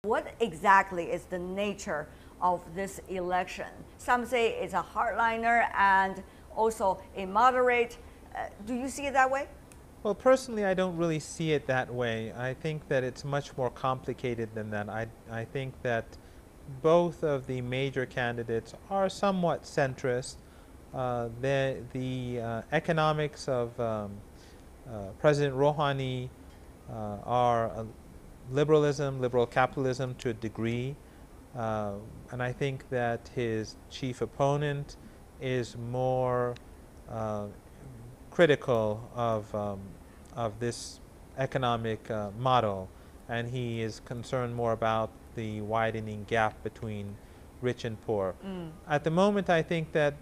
What exactly is the nature of this election? Some say it's a hardliner and also a moderate. Do you see it that way? Well, personally, I don't really see it that way. I think that it's much more complicated than that. I think that both of the major candidates are somewhat centrist. The economics of President Rouhani are liberalism, liberal capitalism to a degree. And I think that his chief opponent is more critical of this economic model, and he is concerned more about the widening gap between rich and poor. At the moment, I think that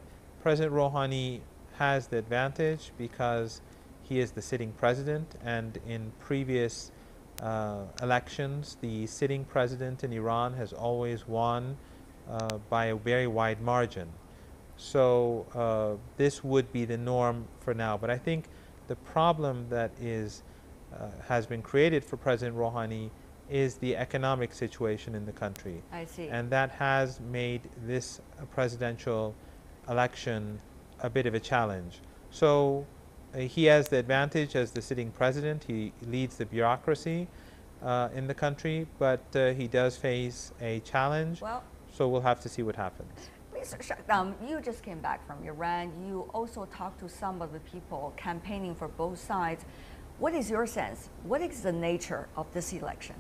President Rouhani has the advantage because he is the sitting president, and in previous elections, the sitting president in Iran has always won by a very wide margin. So this would be the norm for now. But I think the problem that has been created for President Rouhani is the economic situation in the country. I see. And that has made this presidential election a bit of a challenge. So he has the advantage as the sitting president. He leads the bureaucracy in the country, but he does face a challenge. Well, so we'll have to see what happens. Mr. Shakdam, you just came back from Iran. You also talked to some of the people campaigning for both sides. What is your sense? What is the nature of this election?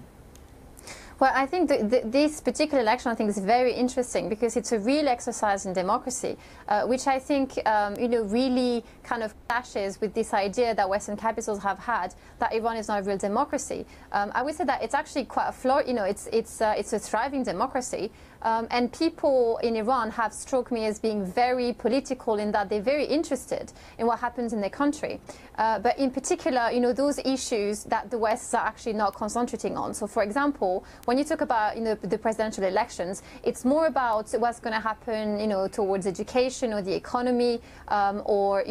Well, I think this particular election, I think, is very interesting because it's a real exercise in democracy, which I think, really kind of clashes with this idea that Western capitals have had that Iran is not a real democracy. I would say that it's actually quite a it's a thriving democracy. And people in Iran have struck me as being very political in that they're very interested in what happens in their country. But in particular, those issues that the West are actually not concentrating on. So, for example, when you talk about the presidential elections, it's more about what's going to happen towards education or the economy or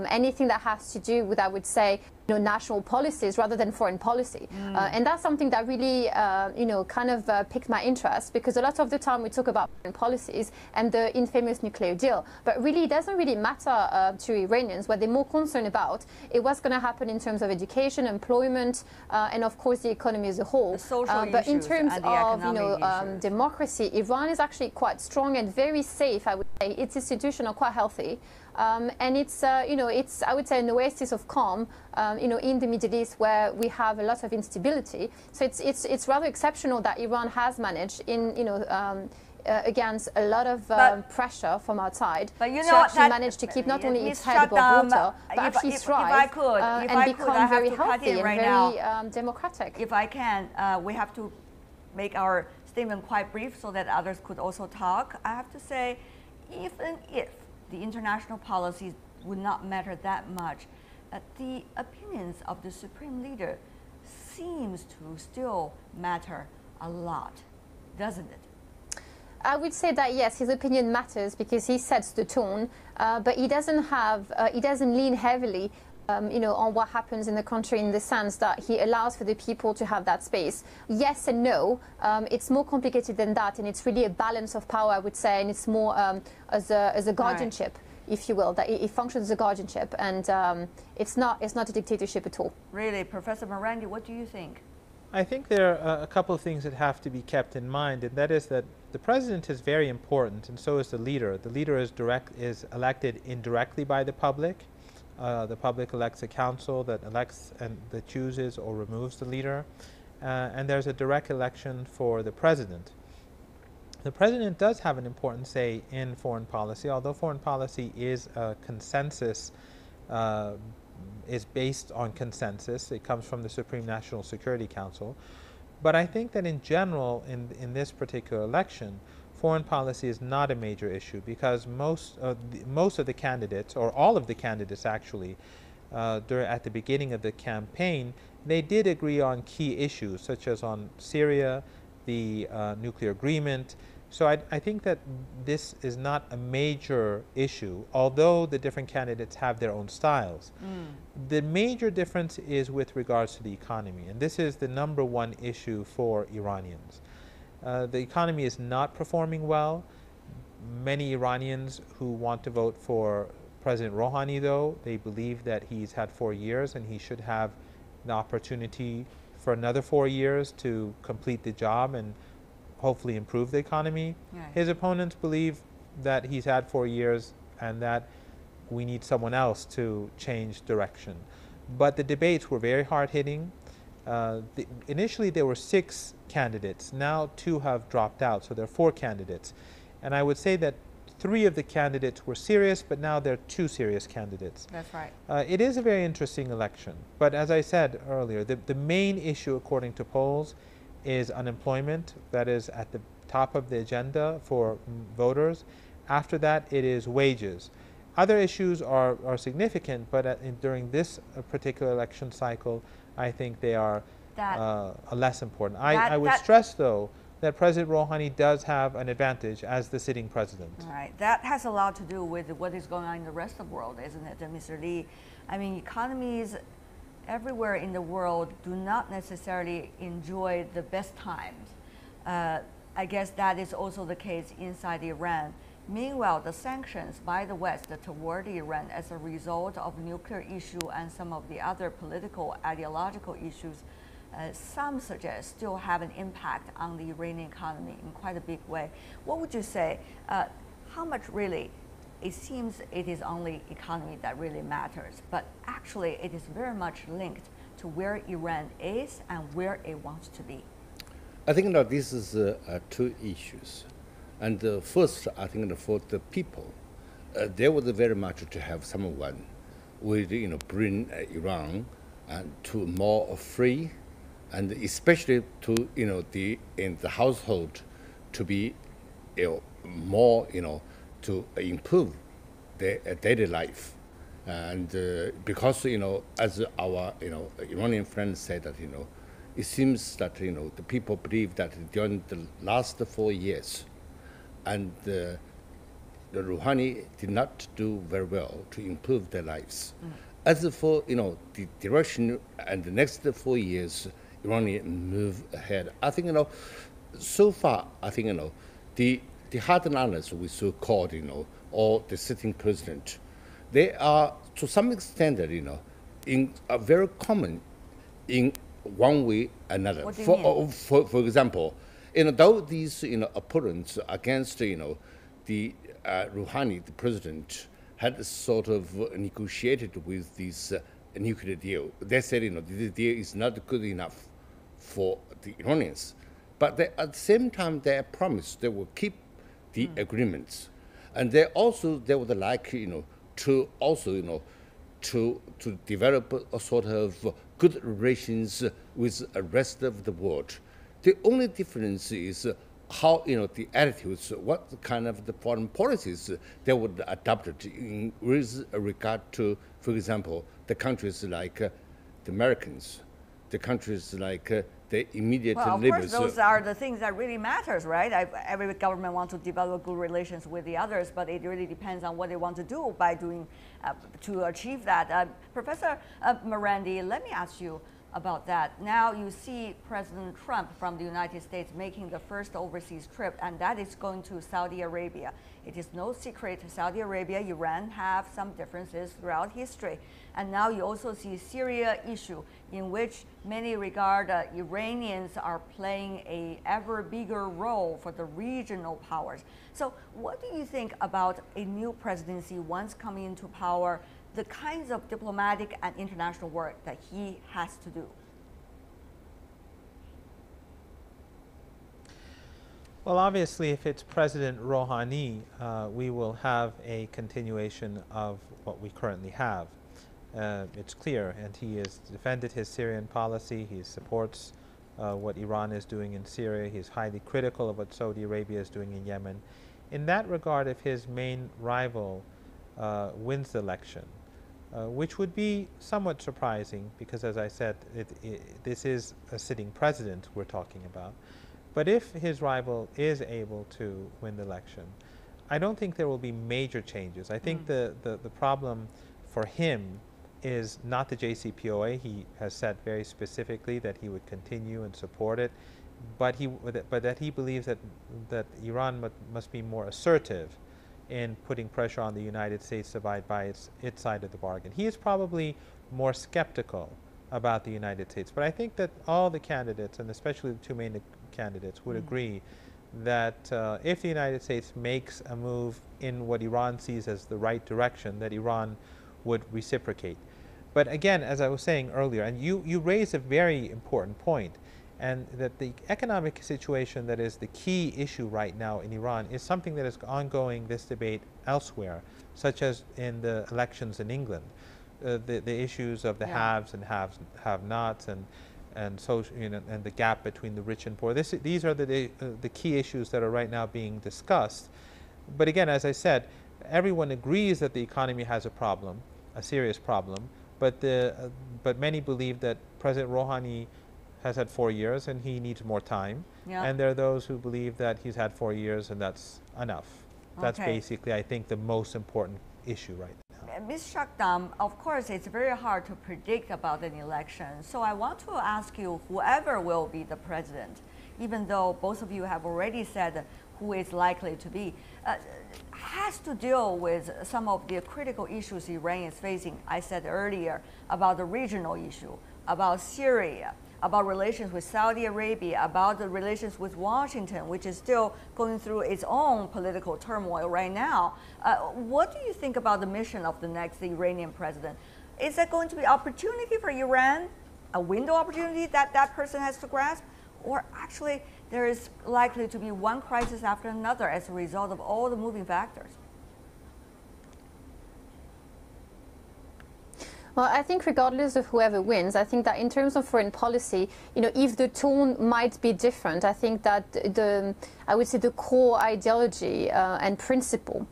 anything that has to do with, I would say, national policies rather than foreign policy. And that's something that really, kind of piqued my interest, because a lot of the time we talk about foreign policies and the infamous nuclear deal, but really it doesn't really matter to Iranians. What they're more concerned about is what's going to happen in terms of education, employment, and of course the economy as a whole. But in terms of democracy, Iran is actually quite strong and very safe, I would say. Its institutions are quite healthy. And it's, I would say, an oasis of calm, in the Middle East where we have a lot of instability. So it's rather exceptional that Iran has managed against a lot of pressure from outside to actually manage to keep not only its head above water, but actually thrive and become very healthy and very democratic. If I can, we have to make our statement quite brief so that others could also talk. I have to say, even if the international policies would not matter that much, the opinions of the supreme leader seems to still matter a lot, doesn't it? I would say that yes, his opinion matters because he sets the tone, but he doesn't lean heavily on what happens in the country, in the sense that he allows for the people to have that space. Yes and no. It's more complicated than that, and it's really a balance of power, I would say, and it's more as a guardianship, if you will, that it functions as a guardianship, and it's not a dictatorship at all. Really, Professor Marandi, what do you think? I think there are a couple of things that have to be kept in mind, and that is that the president is very important, and so is the leader. The leader is elected indirectly by the public. The public elects a council that elects and that chooses or removes the leader, and there's a direct election for the president. The president does have an important say in foreign policy, although foreign policy is a consensus, is based on consensus. It comes from the Supreme National Security Council. But I think that in general, in this particular election, foreign policy is not a major issue, because most of the candidates, or all of the candidates actually, at the beginning of the campaign, they did agree on key issues, such as on Syria, the nuclear agreement. So I think that this is not a major issue, although the different candidates have their own styles. The major difference is with regards to the economy, and this is the #1 issue for Iranians. The economy is not performing well. Many Iranians who want to vote for President Rouhani, though, they believe that he's had 4 years and he should have the opportunity for another 4 years to complete the job and hopefully improve the economy. Right. His opponents believe that he's had 4 years and that we need someone else to change direction. But the debates were very hard-hitting. Initially there were 6 candidates. Now 2 have dropped out, so there are 4 candidates. And I would say that 3 of the candidates were serious, but now there are 2 serious candidates. That's right. It is a very interesting election. But as I said earlier, the main issue, according to polls, is unemployment. That is at the top of the agenda for voters. After that, it is wages. Other issues are significant, but during this particular election cycle, I think they are less important. I would stress, though, that President Rouhani does have an advantage as the sitting president. Right. That has a lot to do with what is going on in the rest of the world, isn't it, Mr. Li? I mean, economies everywhere in the world do not necessarily enjoy the best times. I guess that is also the case inside Iran. Meanwhile, the sanctions by the West toward Iran as a result of nuclear issue and some of the other political, ideological issues, some suggest still have an impact on the Iranian economy in quite a big way. What would you say, how much really, it seems it is only economy that really matters, but actually it is very much linked to where Iran is and where it wants to be? I think that this is 2 issues. And first, I think for the people, they would very much to have someone with, bring Iran to more free, and especially to, in the household to be more, to improve their daily life. And because, as our, Iranian friends said that, it seems that, the people believe that during the last 4 years, and the Rouhani did not do very well to improve their lives. As for the direction and the next 4 years, Iranian move ahead. I think so far I think the hardliners we so called or the sitting president, they are to some extent in very common in one way or another. What do you mean? For example, though these opponents against the Rouhani, the president, had sort of negotiated with this nuclear deal. They said the deal is not good enough for the Iranians, but at the same time they promised they will keep the agreements, and they would like to also to develop a sort of good relations with the rest of the world. The only difference is how the attitudes, what kind of the foreign policies they would adopt with regard to, for example, the countries like the Americans, the countries like the immediate neighbors. Well, of course, those are the things that really matters, right? Every government wants to develop good relations with the others, but it really depends on what they want to do by doing to achieve that. Professor Marandi, let me ask you about that. Now you see President Trump from the United States making the first overseas trip, and that is going to Saudi Arabia. It is no secret Saudi Arabia, Iran have some differences throughout history. And now you also see Syria issue, in which many regard Iranians are playing a ever bigger role for the regional powers. So what do you think about a new presidency once coming into power, the kinds of diplomatic and international work that he has to do? Well, obviously, if it's President Rouhani, we will have a continuation of what we currently have. It's clear, and he has defended his Syrian policy. He supports what Iran is doing in Syria. He's highly critical of what Saudi Arabia is doing in Yemen. In that regard, if his main rival wins the election, which would be somewhat surprising because, as I said, this is a sitting president we're talking about. But if his rival is able to win the election, I don't think there will be major changes. I think the problem for him is not the JCPOA. He has said very specifically that he would continue and support it. but that he believes that Iran must be more assertive in putting pressure on the United States to abide by its side of the bargain. He is probably more skeptical about the United States, but I think that all the candidates, and especially the two main candidates, would agree that if the United States makes a move in what Iran sees as the right direction, that Iran would reciprocate. But again, as I was saying earlier, and you raise a very important point, and that the economic situation that is the key issue right now in Iran is something that is ongoing, this debate elsewhere, such as in the elections in England. The issues of the haves and have-nots, and social, and the gap between the rich and poor. These are the key issues that are right now being discussed. But again, as I said, everyone agrees that the economy has a problem, a serious problem. But many believe that President Rouhani has had 4 years and he needs more time. Yeah. And there are those who believe that he's had 4 years and that's enough. That's basically, I think, the most important issue right now. Ms. Shakdam, of course, it's very hard to predict about an election. So I want to ask you, whoever will be the president, even though both of you have already said who is likely to be, has to deal with some of the critical issues Iran is facing. I said earlier about the regional issue, about Syria, about relations with Saudi Arabia, about the relations with Washington, which is still going through its own political turmoil right now. What do you think about the mission of the next Iranian president? Is that going to be opportunity for Iran, a window opportunity that that person has to grasp? Or actually, there is likely to be one crisis after another as a result of all the moving factors? Well, I think regardless of whoever wins, I think that in terms of foreign policy, if the tone might be different, I think that I would say the core ideology and principle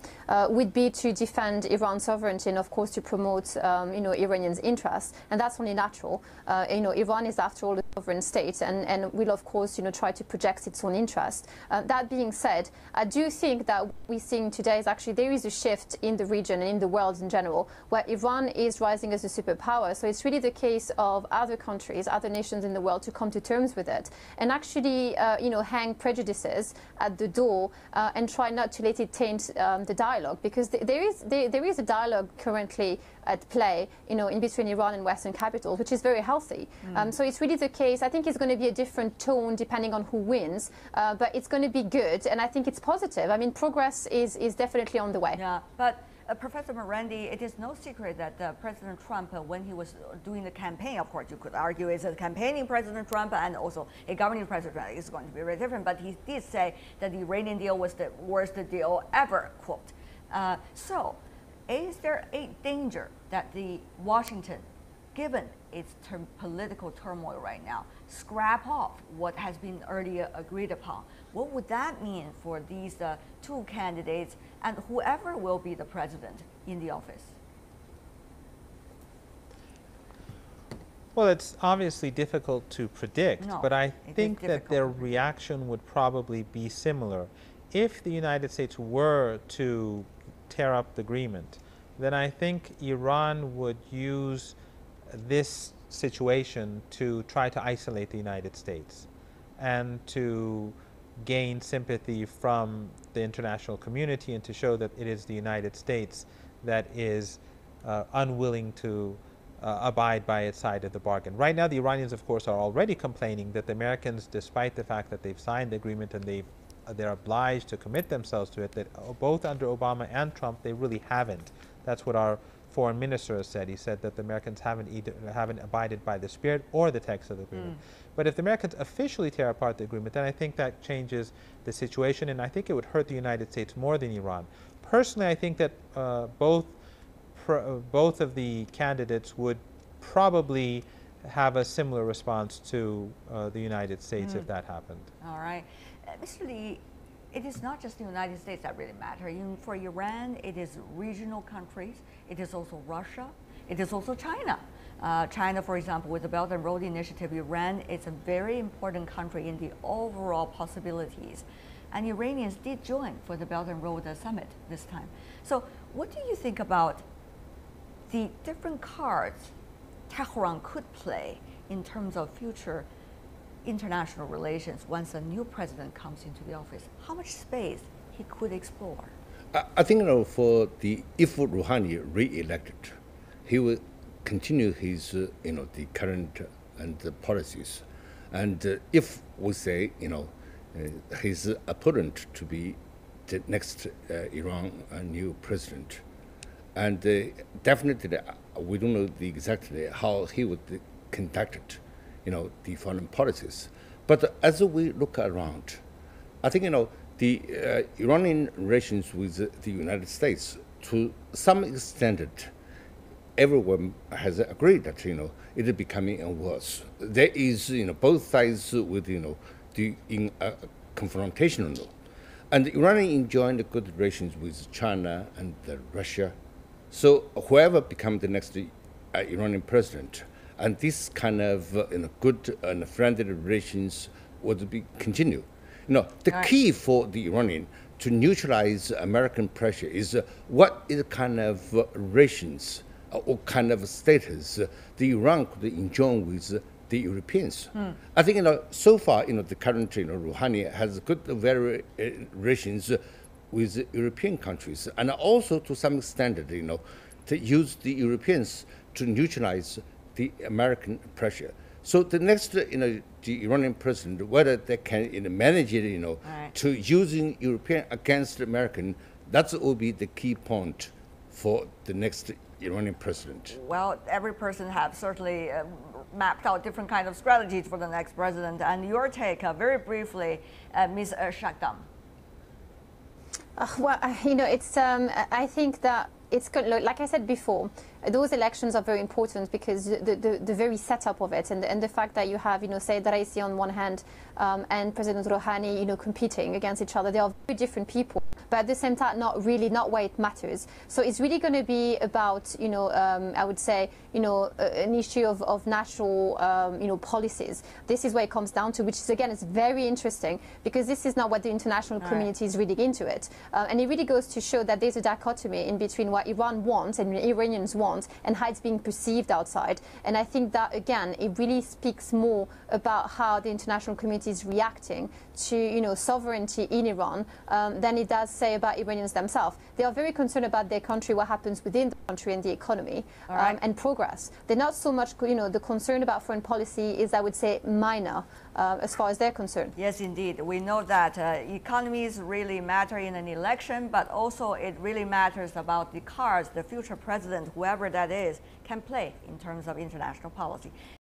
would be to defend Iran's sovereignty and, of course, to promote, Iranians' interests. And that's only natural. Iran is, after all, a sovereign state and will, of course, try to project its own interests. That being said, I do think that what we're seeing today is actually there is a shift in the region and in the world in general, where Iran is rising as a superpower. So it's really the case of other countries, other nations in the world to come to terms with it and actually, hang prejudices at the door and try not to let it taint the dialogue, because there is a dialogue currently at play, in between Iran and Western capitals, which is very healthy. So it's really the case. I think it's going to be a different tone depending on who wins, but it's going to be good, and I think it's positive. I mean, progress is definitely on the way. Yeah, but Professor Marandi, it is no secret that President Trump, when he was doing the campaign, of course, you could argue it's a campaigning President Trump and also a governing President Trump is going to be very different, but he did say that the Iranian deal was the worst deal ever, quote. So, is there a danger that the Washington, given its political turmoil right now, scrap off what has been earlier agreed upon? What would that mean for these two candidates and whoever will be the president in the office? Well, it's obviously difficult to predict, but I think that their reaction would probably be similar. If the United States were to tear up the agreement, then I think Iran would use this situation to try to isolate the United States and to gain sympathy from the international community and to show that it is the United States that is unwilling to abide by its side of the bargain. Right now, the Iranians, of course, are already complaining that the Americans, despite the fact that they've signed the agreement and they're obliged to commit themselves to it, that both under Obama and Trump, they really haven't. That's what our foreign minister has said. He said that the Americans haven't abided by the spirit or the text of the agreement. But if the Americans officially tear apart the agreement, then I think that changes the situation, and I think it would hurt the United States more than Iran. Personally, I think that both of the candidates would probably have a similar response to the United States if that happened. All right. Mr. Li, it is not just the United States that really matter. For Iran, it is regional countries. It is also Russia. It is also China. China, for example, with the Belt and Road Initiative, Iran is a very important country in the overall possibilities. And Iranians did join for the Belt and Road Summit this time. So what do you think about the different cards Tehran could play in terms of future international relations once a new president comes into the office? How much space he could explore? I think if Rouhani re-elected, he will continue his the current and the policies, and if we say his opponent to be the next Iran new president, and definitely we don't know exactly how he would conduct the foreign policies, but as we look around, I think the Iranian relations with the United States, to some extent, everyone has agreed that it is becoming worse. There is both sides with confrontational, and Iran enjoying the good relations with China and Russia. So whoever becomes the next Iranian president, and this kind of good and friendly relations would be continue. The key for the Iranian to neutralize American pressure is what is kind of relations or kind of status the Iran could enjoy with the Europeans. I think so far the current Rouhani has good very relations with European countries, and also to some extent to use the Europeans to neutralize the American pressure. So the next, the Iranian president, whether they can manage it, to using European against American, that will be the key point for the next Iranian president. Well, every person has certainly mapped out different kind of strategies for the next president. And your take, very briefly, Ms. Shakdam. Well, it's. I think that it's good. Like I said before, those elections are very important because the very setup of it and the fact that you have, Sayyid Raisi on one hand and President Rouhani, competing against each other. They are very different people, but at the same time, not why it matters. So it's really going to be about, I would say, an issue of national, policies. This is where it comes down to, which is, again, is very interesting because this is not what the international community is reading into it. And it really goes to show that there's a dichotomy in between what Iran wants and Iranians want and how it's being perceived outside. And I think that, again, it really speaks more about how the international community is reacting to, sovereignty in Iran than it does say about Iranians themselves. They are very concerned about their country, what happens within the country and the economy and progress. They're not so much, the concern about foreign policy is, I would say, minor as far as they're concerned. Yes, indeed. We know that economies really matter in an election, but also it really matters about the cards the future president, whoever that is, can play in terms of international policy.